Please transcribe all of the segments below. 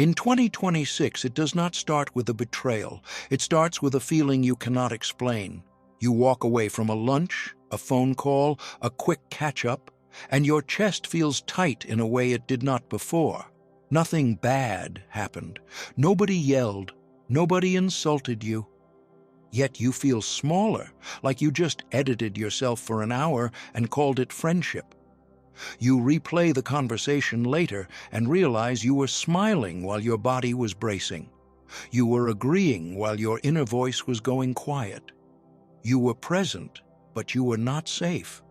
In 2026, it does not start with a betrayal. It starts with a feeling you cannot explain. You walk away from a lunch, a phone call, a quick catch-up, and your chest feels tight in a way it did not before. Nothing bad happened. Nobody yelled. Nobody insulted you. Yet you feel smaller, like you just edited yourself for an hour and called it friendship. You replay the conversation later and realize you were smiling while your body was bracing. You were agreeing while your inner voice was going quiet. You were present, but you were not safe.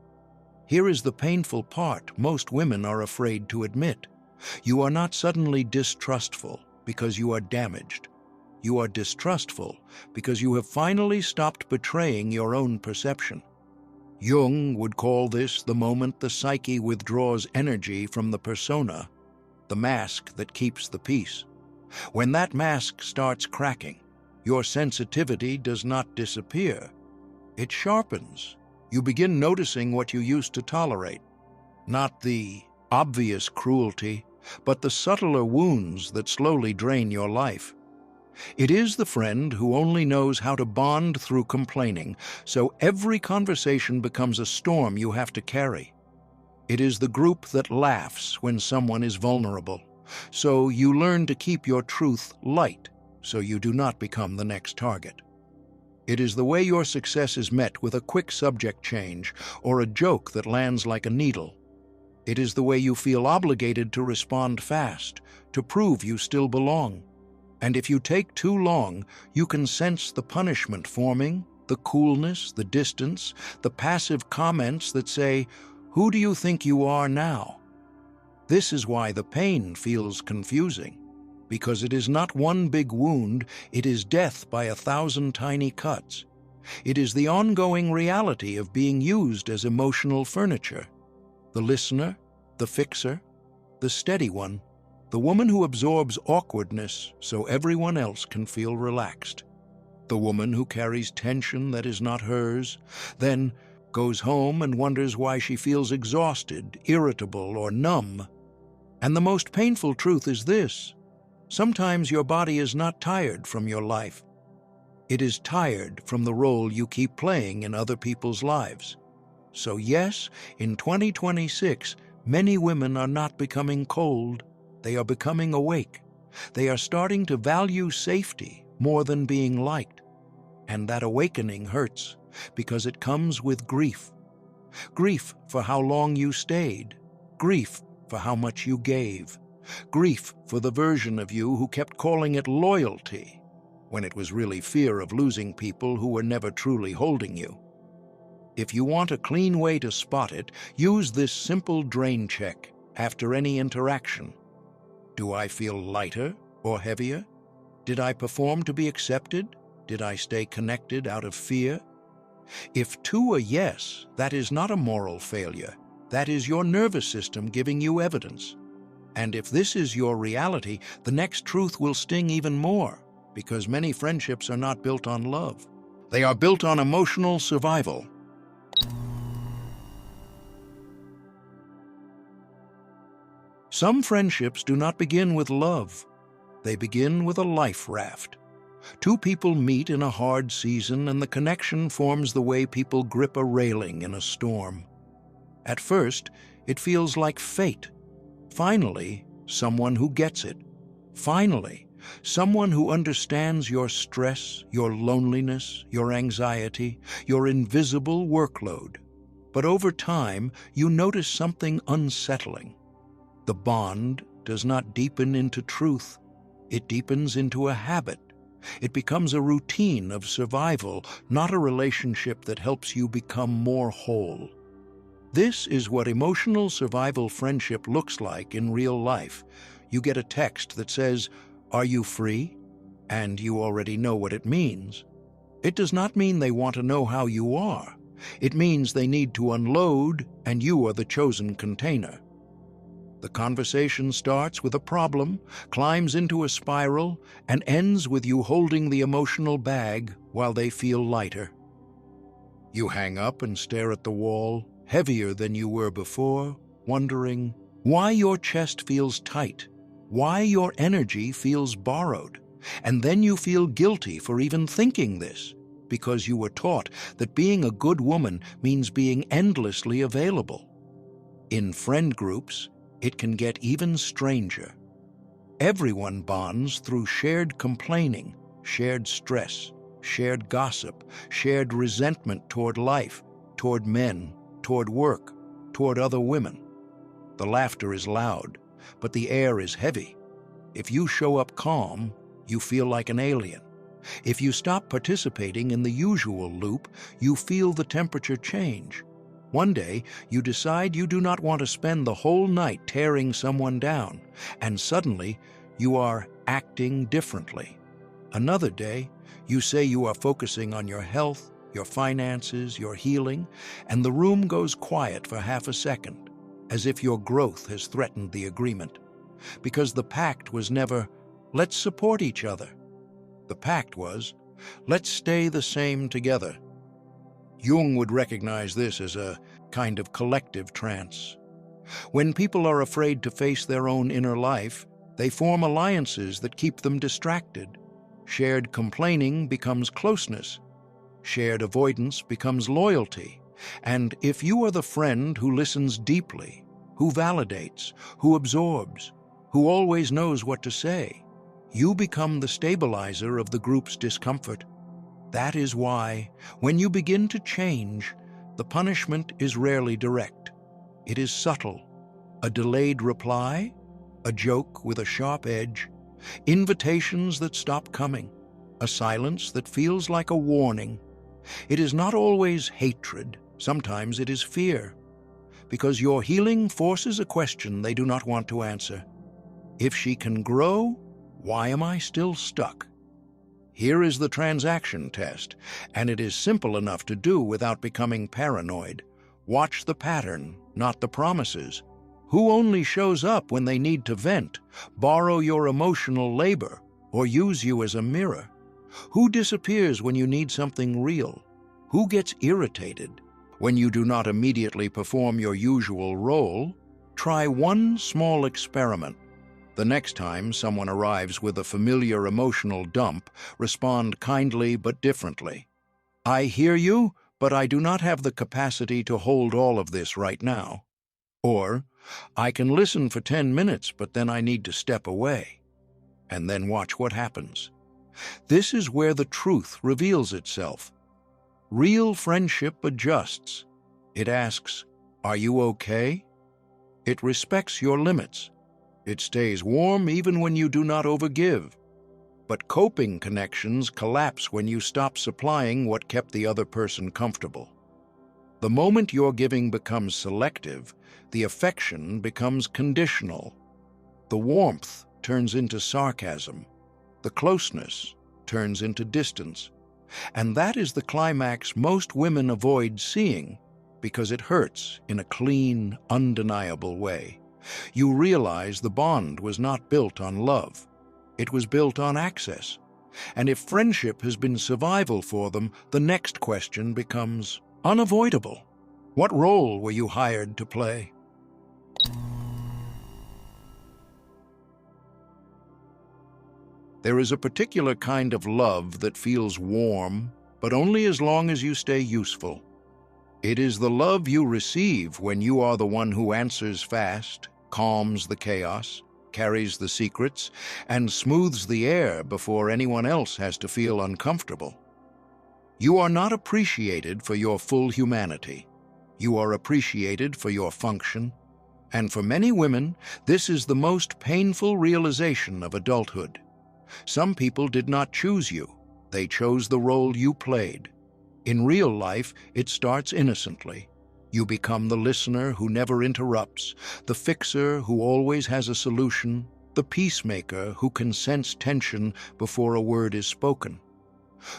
Here is the painful part most women are afraid to admit. You are not suddenly distrustful because you are damaged. You are distrustful because you have finally stopped betraying your own perception. Jung would call this the moment the psyche withdraws energy from the persona, the mask that keeps the peace. When that mask starts cracking, your sensitivity does not disappear. It sharpens. You begin noticing what you used to tolerate. Not the obvious cruelty, but the subtler wounds that slowly drain your life. It is the friend who only knows how to bond through complaining, so every conversation becomes a storm you have to carry. It is the group that laughs when someone is vulnerable, so you learn to keep your truth light, so you do not become the next target. It is the way your success is met with a quick subject change or a joke that lands like a needle. It is the way you feel obligated to respond fast, to prove you still belong. And if you take too long, you can sense the punishment forming, the coolness, the distance, the passive comments that say, "Who do you think you are now?" This is why the pain feels confusing, because it is not one big wound, it is death by 1,000 tiny cuts. It is the ongoing reality of being used as emotional furniture. The listener, the fixer, the steady one, the woman who absorbs awkwardness so everyone else can feel relaxed. The woman who carries tension that is not hers, then goes home and wonders why she feels exhausted, irritable, or numb. And the most painful truth is this: sometimes your body is not tired from your life. It is tired from the role you keep playing in other people's lives. So yes, in 2026, many women are not becoming cold. They are becoming awake. They are starting to value safety more than being liked. And that awakening hurts because it comes with grief. Grief for how long you stayed. Grief for how much you gave. Grief for the version of you who kept calling it loyalty when it was really fear of losing people who were never truly holding you. If you want a clean way to spot it, use this simple drain check after any interaction. Do I feel lighter or heavier? Did I perform to be accepted? Did I stay connected out of fear? If to a yes, that is not a moral failure. That is your nervous system giving you evidence. And if this is your reality, the next truth will sting even more, because many friendships are not built on love. They are built on emotional survival. Some friendships do not begin with love. They begin with a life raft. Two people meet in a hard season, and the connection forms the way people grip a railing in a storm. At first, it feels like fate. Finally, someone who gets it. Finally, someone who understands your stress, your loneliness, your anxiety, your invisible workload. But over time, you notice something unsettling. The bond does not deepen into truth. It deepens into a habit. It becomes a routine of survival, not a relationship that helps you become more whole. This is what emotional survival friendship looks like in real life. You get a text that says, "Are you free?" And you already know what it means. It does not mean they want to know how you are. It means they need to unload, and you are the chosen container. The conversation starts with a problem, climbs into a spiral, and ends with you holding the emotional bag while they feel lighter. You hang up and stare at the wall, heavier than you were before, wondering why your chest feels tight. why your energy feels borrowed, and then you feel guilty for even thinking this, because you were taught that being a good woman means being endlessly available. In friend groups, it can get even stranger. Everyone bonds through shared complaining, shared stress, shared gossip, shared resentment toward life, toward men, toward work, toward other women. The laughter is loud, but the air is heavy. If you show up calm, you feel like an alien. If you stop participating in the usual loop, you feel the temperature change. One day, you decide you do not want to spend the whole night tearing someone down, and suddenly, you are acting differently. Another day, you say you are focusing on your health, your finances, your healing, and the room goes quiet for half a second, as if your growth has threatened the agreement. Because the pact was never, let's support each other. The pact was, let's stay the same together. Jung would recognize this as a kind of collective trance. When people are afraid to face their own inner life, they form alliances that keep them distracted. Shared complaining becomes closeness. Shared avoidance becomes loyalty. And if you are the friend who listens deeply, who validates, who absorbs, who always knows what to say, you become the stabilizer of the group's discomfort. That is why, when you begin to change, the punishment is rarely direct. It is subtle. A delayed reply, a joke with a sharp edge, invitations that stop coming, a silence that feels like a warning. It is not always hatred, sometimes it is fear, because your healing forces a question they do not want to answer. If she can grow, why am I still stuck? Here is the transaction test, and it is simple enough to do without becoming paranoid. Watch the pattern, not the promises. Who only shows up when they need to vent, borrow your emotional labor, or use you as a mirror? Who disappears when you need something real? Who gets irritated when you do not immediately perform your usual role? Try one small experiment. The next time someone arrives with a familiar emotional dump, respond kindly but differently. I hear you, but I do not have the capacity to hold all of this right now. Or, I can listen for 10 minutes, but then I need to step away. And then watch what happens. This is where the truth reveals itself. Real friendship adjusts. It asks, are you okay? It respects your limits. It stays warm even when you do not overgive. But coping connections collapse when you stop supplying what kept the other person comfortable. The moment your giving becomes selective, the affection becomes conditional. The warmth turns into sarcasm. The closeness turns into distance. And that is the climax most women avoid seeing because it hurts in a clean, undeniable way. You realize the bond was not built on love. It was built on access. And if friendship has been survival for them, the next question becomes unavoidable. What role were you hired to play? There is a particular kind of love that feels warm, but only as long as you stay useful. It is the love you receive when you are the one who answers fast, calms the chaos, carries the secrets, and smooths the air before anyone else has to feel uncomfortable. You are not appreciated for your full humanity. You are appreciated for your function. And for many women, this is the most painful realization of adulthood. Some people did not choose you. They chose the role you played. In real life, it starts innocently. You become the listener who never interrupts, the fixer who always has a solution, the peacemaker who can sense tension before a word is spoken.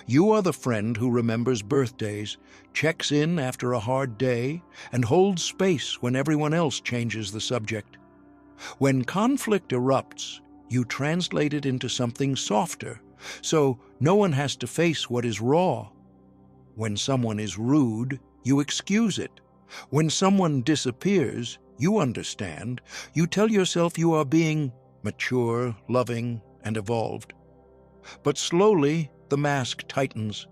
You are the friend who remembers birthdays, checks in after a hard day, and holds space when everyone else changes the subject. When conflict erupts, you translate it into something softer, so no one has to face what is raw. When someone is rude, you excuse it. When someone disappears, you understand. You tell yourself you are being mature, loving, and evolved. But slowly, the mask tightens.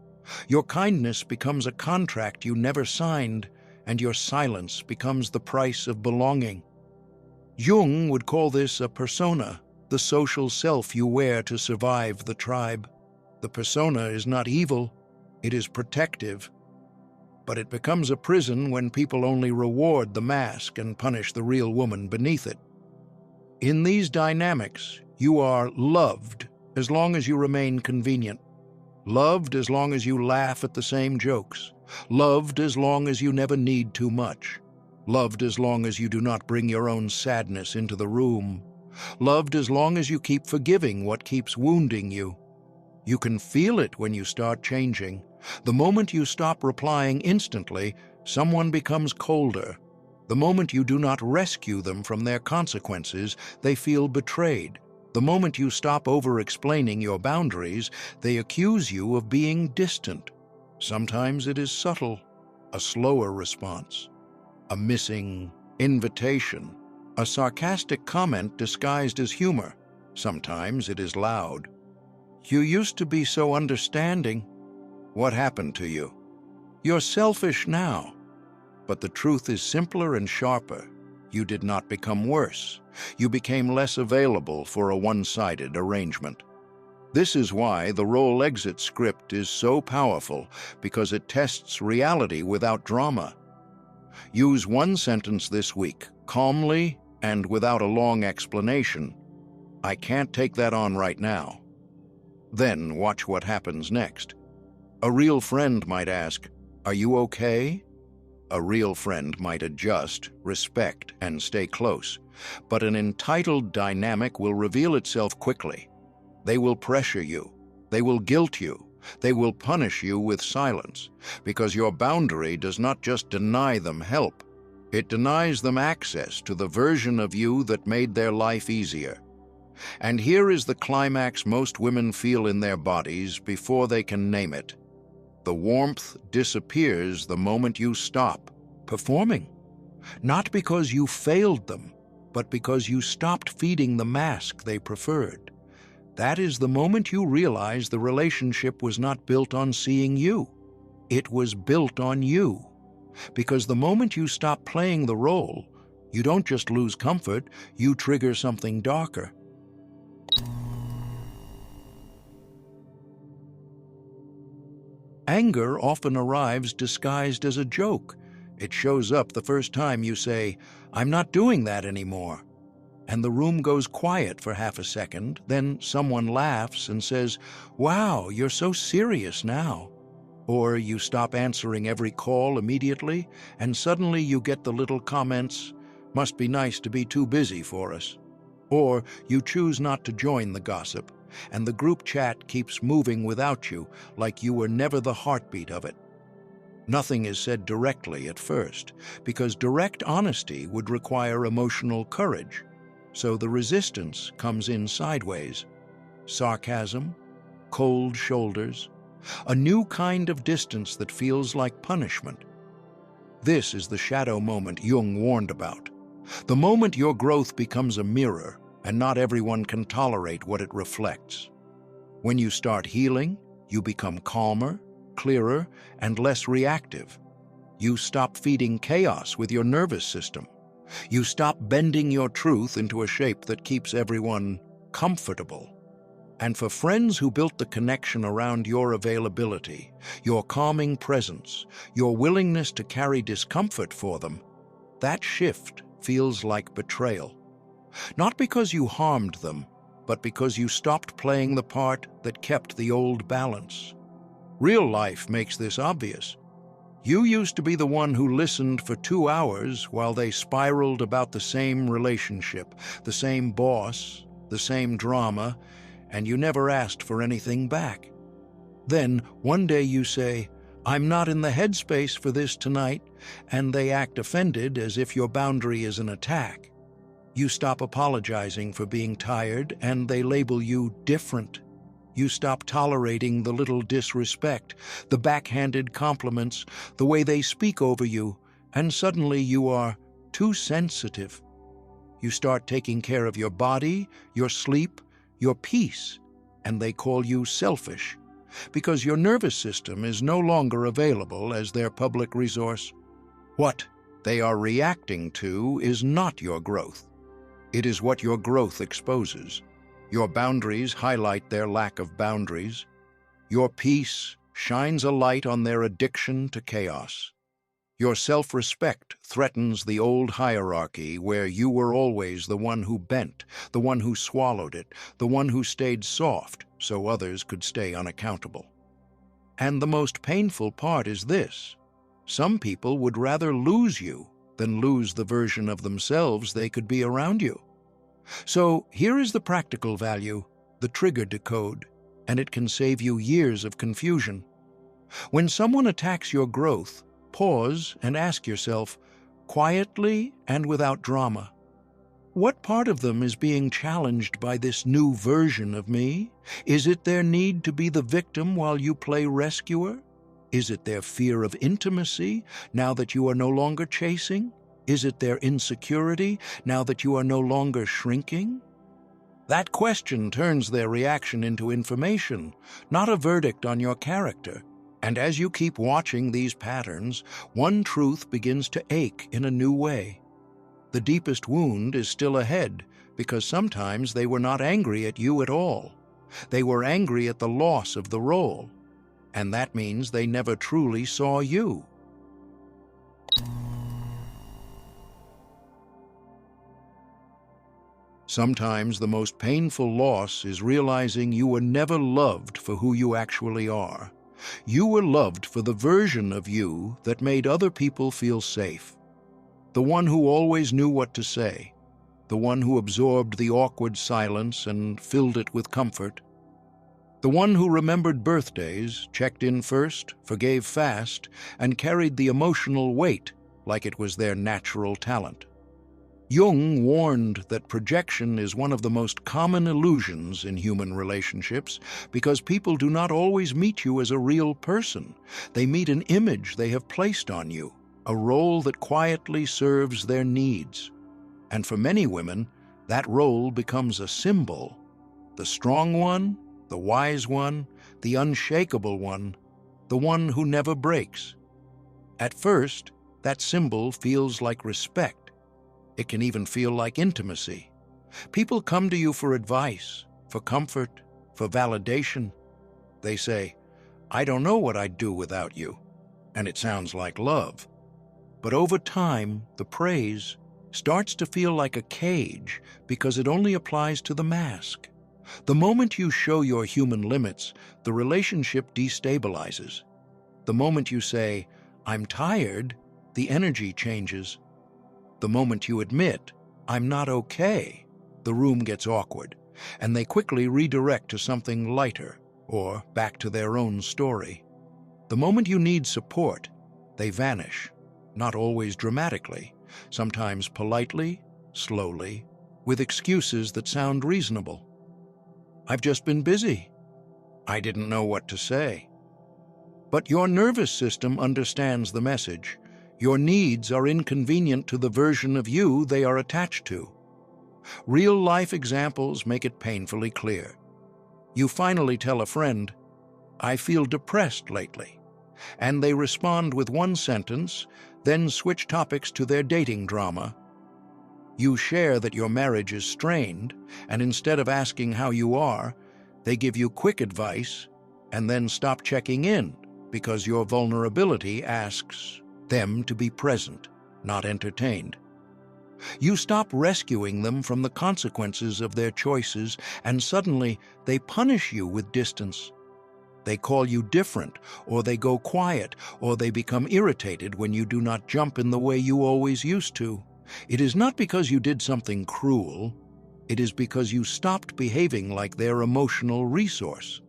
Your kindness becomes a contract you never signed, and your silence becomes the price of belonging. Jung would call this a persona, the social self you wear to survive the tribe. The persona is not evil, it is protective. But it becomes a prison when people only reward the mask and punish the real woman beneath it. In these dynamics, you are loved as long as you remain convenient. Loved as long as you laugh at the same jokes. Loved as long as you never need too much. Loved as long as you do not bring your own sadness into the room. Loved as long as you keep forgiving what keeps wounding you. You can feel it when you start changing. The moment you stop replying instantly, someone becomes colder. The moment you do not rescue them from their consequences, they feel betrayed. The moment you stop over-explaining your boundaries, they accuse you of being distant. Sometimes it is subtle, a slower response, a missing invitation, a sarcastic comment disguised as humor. Sometimes it is loud. You used to be so understanding. What happened to you? You're selfish now. But the truth is simpler and sharper. You did not become worse. You became less available for a one-sided arrangement. This is why the role exit script is so powerful, because it tests reality without drama. Use one sentence this week, calmly and without a long explanation. I can't take that on right now. Then watch what happens next. A real friend might ask, "Are you okay?" A real friend might adjust, respect, and stay close. But an entitled dynamic will reveal itself quickly. They will pressure you. They will guilt you. They will punish you with silence, because your boundary does not just deny them help. It denies them access to the version of you that made their life easier. And here is the climax most women feel in their bodies before they can name it. The warmth disappears the moment you stop performing. Not because you failed them, but because you stopped feeding the mask they preferred. That is the moment you realize the relationship was not built on seeing you. It was built on you. Because the moment you stop playing the role, you don't just lose comfort, you trigger something darker. Anger often arrives disguised as a joke. It shows up the first time you say, "I'm not doing that anymore." And the room goes quiet for half a second, then someone laughs and says, "Wow, you're so serious now." Or you stop answering every call immediately, and suddenly you get the little comments, "Must be nice to be too busy for us." Or you choose not to join the gossip, and the group chat keeps moving without you, like you were never the heartbeat of it. Nothing is said directly at first, because direct honesty would require emotional courage. So the resistance comes in sideways. Sarcasm, cold shoulders, a new kind of distance that feels like punishment. This is the shadow moment Jung warned about. The moment your growth becomes a mirror, and not everyone can tolerate what it reflects. When you start healing, you become calmer, clearer, and less reactive. You stop feeding chaos with your nervous system. You stop bending your truth into a shape that keeps everyone comfortable. And for friends who built the connection around your availability, your calming presence, your willingness to carry discomfort for them, that shift feels like betrayal. Not because you harmed them, but because you stopped playing the part that kept the old balance. Real life makes this obvious. You used to be the one who listened for 2 hours while they spiraled about the same relationship, the same boss, the same drama, and you never asked for anything back. Then, one day you say, "I'm not in the headspace for this tonight," and they act offended as if your boundary is an attack. You stop apologizing for being tired, and they label you different. You stop tolerating the little disrespect, the backhanded compliments, the way they speak over you, and suddenly you are too sensitive. You start taking care of your body, your sleep, your peace, and they call you selfish because your nervous system is no longer available as their public resource. What they are reacting to is not your growth. It is what your growth exposes. Your boundaries highlight their lack of boundaries. Your peace shines a light on their addiction to chaos. Your self-respect threatens the old hierarchy where you were always the one who bent, the one who swallowed it, the one who stayed soft so others could stay unaccountable. And the most painful part is this: some people would rather lose you than lose the version of themselves they could be around you. So here is the practical value, the trigger decode, and it can save you years of confusion. When someone attacks your growth, pause and ask yourself, quietly and without drama, what part of them is being challenged by this new version of me? Is it their need to be the victim while you play rescuer? Is it their fear of intimacy now that you are no longer chasing? Is it their insecurity now that you are no longer shrinking? That question turns their reaction into information, not a verdict on your character. And as you keep watching these patterns, one truth begins to ache in a new way. The deepest wound is still ahead, because sometimes they were not angry at you at all. They were angry at the loss of the role, and that means they never truly saw you. Sometimes the most painful loss is realizing you were never loved for who you actually are. You were loved for the version of you that made other people feel safe. The one who always knew what to say. The one who absorbed the awkward silence and filled it with comfort. The one who remembered birthdays, checked in first, forgave fast, and carried the emotional weight like it was their natural talent. Jung warned that projection is one of the most common illusions in human relationships because people do not always meet you as a real person. They meet an image they have placed on you, a role that quietly serves their needs. And for many women, that role becomes a symbol. The strong one, the wise one, the unshakable one, the one who never breaks. At first, that symbol feels like respect. It can even feel like intimacy. People come to you for advice, for comfort, for validation. They say, "I don't know what I'd do without you," and it sounds like love. But over time, the praise starts to feel like a cage because it only applies to the mask. The moment you show your human limits, the relationship destabilizes. The moment you say, "I'm tired," the energy changes. The moment you admit, "I'm not okay," the room gets awkward, and they quickly redirect to something lighter or back to their own story. The moment you need support, they vanish, not always dramatically, sometimes politely, slowly, with excuses that sound reasonable. "I've just been busy. I didn't know what to say." But your nervous system understands the message. Your needs are inconvenient to the version of you they are attached to. Real-life examples make it painfully clear. You finally tell a friend, "I feel depressed lately," and they respond with one sentence, then switch topics to their dating drama. You share that your marriage is strained, and instead of asking how you are, they give you quick advice and then stop checking in because your vulnerability asks them to be present, not entertained. You stop rescuing them from the consequences of their choices, and suddenly they punish you with distance. They call you different, or they go quiet, or they become irritated when you do not jump in the way you always used to. It is not because you did something cruel. It is because you stopped behaving like their emotional resource.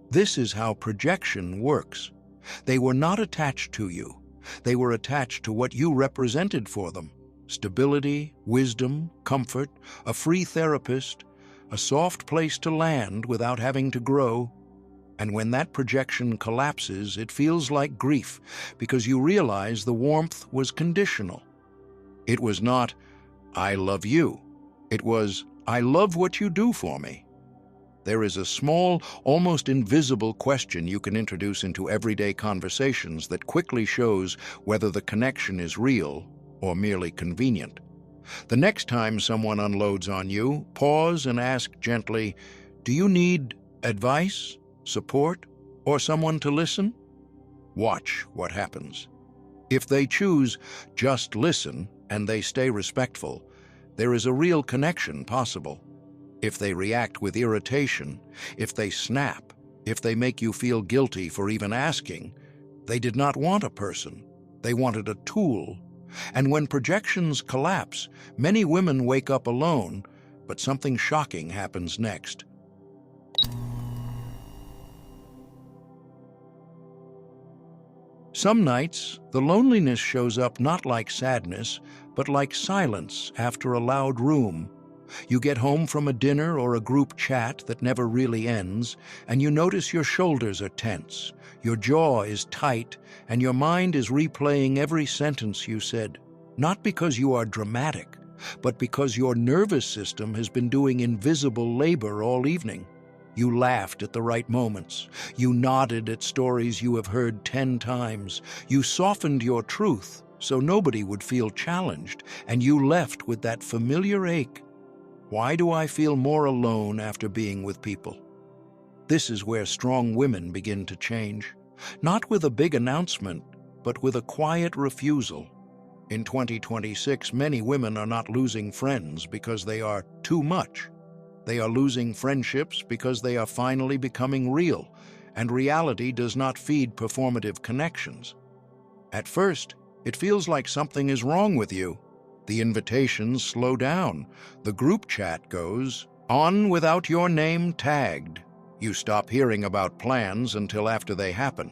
This is how projection works. They were not attached to you. They were attached to what you represented for them: stability, wisdom, comfort, a free therapist, a soft place to land without having to grow. And when that projection collapses, it feels like grief because you realize the warmth was conditional. It was not, "I love you." It was, "I love what you do for me." There is a small, almost invisible question you can introduce into everyday conversations that quickly shows whether the connection is real or merely convenient. The next time someone unloads on you, pause and ask gently, "Do you need advice, support, or someone to listen?" Watch what happens. If they choose "just listen" and they stay respectful, there is a real connection possible. If they react with irritation, if they snap, if they make you feel guilty for even asking, they did not want a person. They wanted a tool. And when projections collapse, many women wake up alone, but something shocking happens next. Some nights, the loneliness shows up not like sadness, but like silence after a loud room. You get home from a dinner or a group chat that never really ends, and you notice your shoulders are tense, your jaw is tight, and your mind is replaying every sentence you said. Not because you are dramatic, but because your nervous system has been doing invisible labor all evening. You laughed at the right moments. You nodded at stories you have heard 10 times. You softened your truth so nobody would feel challenged, and you left with that familiar ache. Why do I feel more alone after being with people? This is where strong women begin to change. Not with a big announcement, but with a quiet refusal. In 2026, many women are not losing friends because they are too much. They are losing friendships because they are finally becoming real, and reality does not feed performative connections. At first, it feels like something is wrong with you. The invitations slow down. The group chat goes on without your name tagged. You stop hearing about plans until after they happen.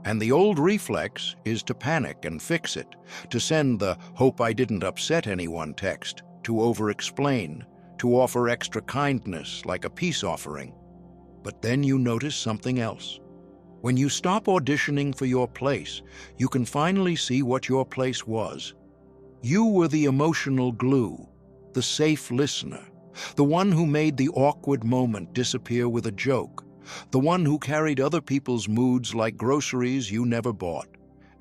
And the old reflex is to panic and fix it, to send the "hope I didn't upset anyone" text, to over-explain, to offer extra kindness like a peace offering. But then you notice something else. When you stop auditioning for your place, you can finally see what your place was. You were the emotional glue, the safe listener, the one who made the awkward moment disappear with a joke, the one who carried other people's moods like groceries you never bought.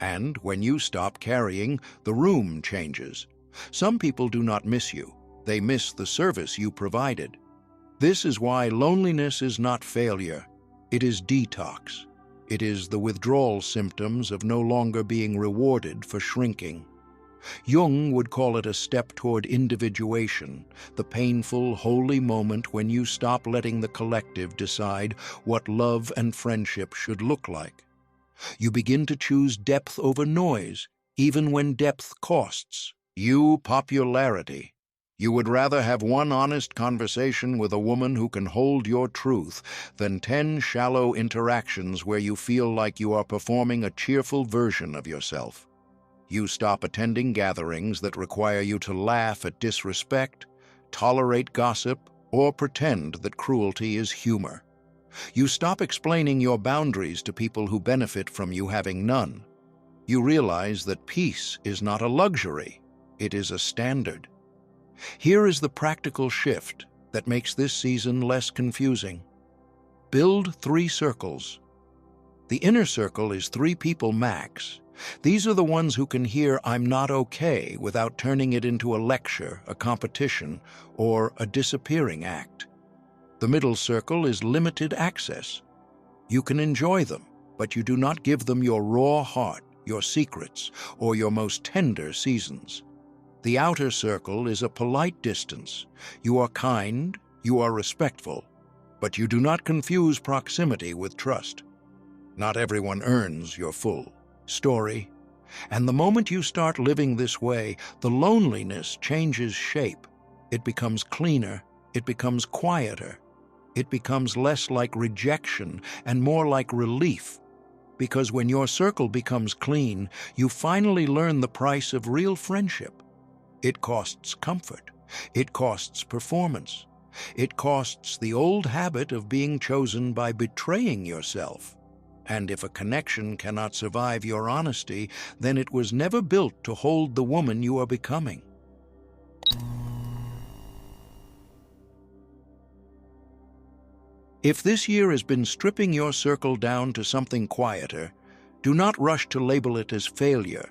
And when you stop carrying, the room changes. Some people do not miss you. They miss the service you provided. This is why loneliness is not failure. It is detox. It is the withdrawal symptoms of no longer being rewarded for shrinking. Jung would call it a step toward individuation, the painful, holy moment when you stop letting the collective decide what love and friendship should look like. You begin to choose depth over noise, even when depth costs you popularity. You would rather have one honest conversation with a woman who can hold your truth than 10 shallow interactions where you feel like you are performing a cheerful version of yourself. You stop attending gatherings that require you to laugh at disrespect, tolerate gossip, or pretend that cruelty is humor. You stop explaining your boundaries to people who benefit from you having none. You realize that peace is not a luxury, it is a standard. Here is the practical shift that makes this season less confusing. Build 3 circles. The inner circle is 3 people max. These are the ones who can hear "I'm not okay" without turning it into a lecture, a competition, or a disappearing act. The middle circle is limited access. You can enjoy them, but you do not give them your raw heart, your secrets, or your most tender seasons. The outer circle is a polite distance. You are kind, you are respectful, but you do not confuse proximity with trust. Not everyone earns your full story. And the moment you start living this way, the loneliness changes shape. It becomes cleaner, it becomes quieter, it becomes less like rejection and more like relief. Because when your circle becomes clean, you finally learn the price of real friendship. It costs comfort, it costs performance, it costs the old habit of being chosen by betraying yourself. And if a connection cannot survive your honesty, then it was never built to hold the woman you are becoming. If this year has been stripping your circle down to something quieter, do not rush to label it as failure.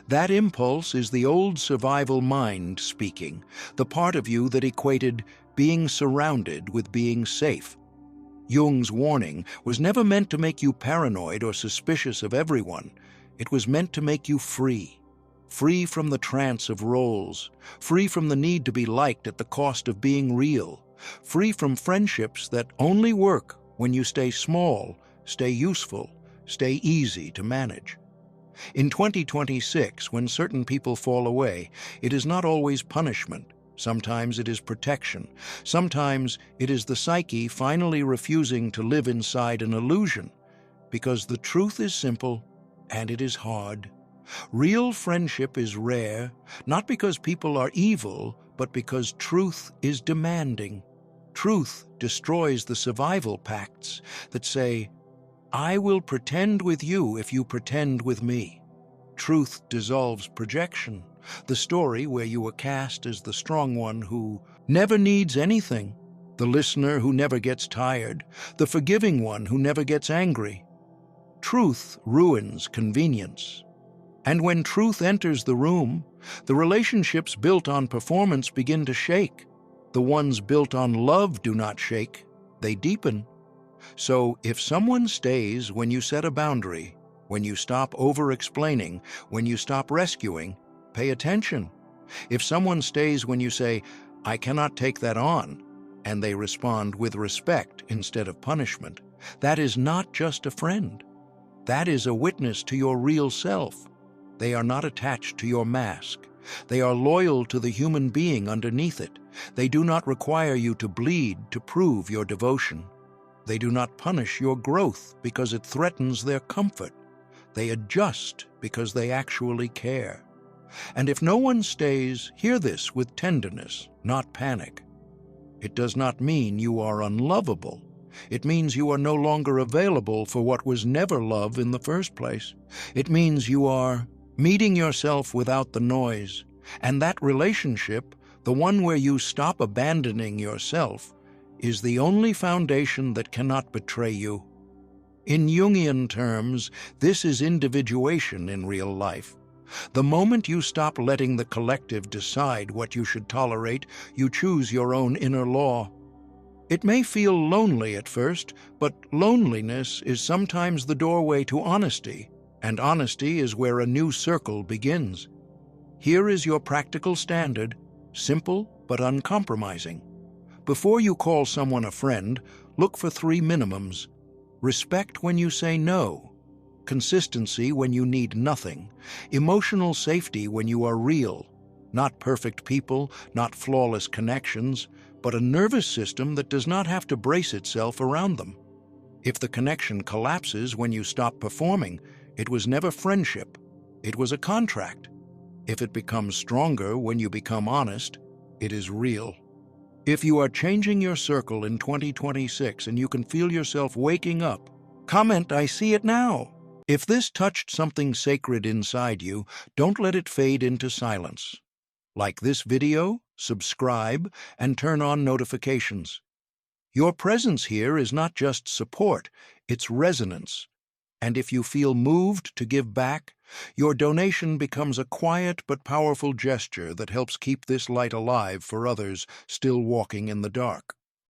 That impulse is the old survival mind speaking, the part of you that equated being surrounded with being safe. Jung's warning was never meant to make you paranoid or suspicious of everyone. It was meant to make you free. Free from the trance of roles, free from the need to be liked at the cost of being real, free from friendships that only work when you stay small, stay useful, stay easy to manage. In 2026, when certain people fall away, it is not always punishment. Sometimes it is protection. Sometimes it is the psyche finally refusing to live inside an illusion, because the truth is simple and it is hard. Real friendship is rare, not because people are evil, but because truth is demanding. Truth destroys the survival pacts that say, "I will pretend with you if you pretend with me." Truth dissolves projection, the story where you are cast as the strong one who never needs anything, the listener who never gets tired, the forgiving one who never gets angry. Truth ruins convenience. And when truth enters the room, the relationships built on performance begin to shake. The ones built on love do not shake, they deepen. So if someone stays when you set a boundary, when you stop over-explaining, when you stop rescuing, pay attention. If someone stays when you say, "I cannot take that on," and they respond with respect instead of punishment, that is not just a friend. That is a witness to your real self. They are not attached to your mask. They are loyal to the human being underneath it. They do not require you to bleed to prove your devotion. They do not punish your growth because it threatens their comfort. They adjust because they actually care. And if no one stays, hear this with tenderness, not panic. It does not mean you are unlovable. It means you are no longer available for what was never love in the first place. It means you are meeting yourself without the noise. And that relationship, the one where you stop abandoning yourself, is the only foundation that cannot betray you. In Jungian terms, this is individuation in real life. The moment you stop letting the collective decide what you should tolerate, you choose your own inner law. It may feel lonely at first, but loneliness is sometimes the doorway to honesty, and honesty is where a new circle begins. Here is your practical standard, simple but uncompromising. Before you call someone a friend, look for 3 minimums. Respect when you say no, consistency when you need nothing, emotional safety when you are real, not perfect people, not flawless connections, but a nervous system that does not have to brace itself around them. If the connection collapses when you stop performing, it was never friendship, it was a contract. If it becomes stronger when you become honest, it is real. If you are changing your circle in 2026 and you can feel yourself waking up, comment, "I see it now." If this touched something sacred inside you, don't let it fade into silence. Like this video, subscribe, and turn on notifications. Your presence here is not just support, it's resonance. And if you feel moved to give back, your donation becomes a quiet but powerful gesture that helps keep this light alive for others still walking in the dark.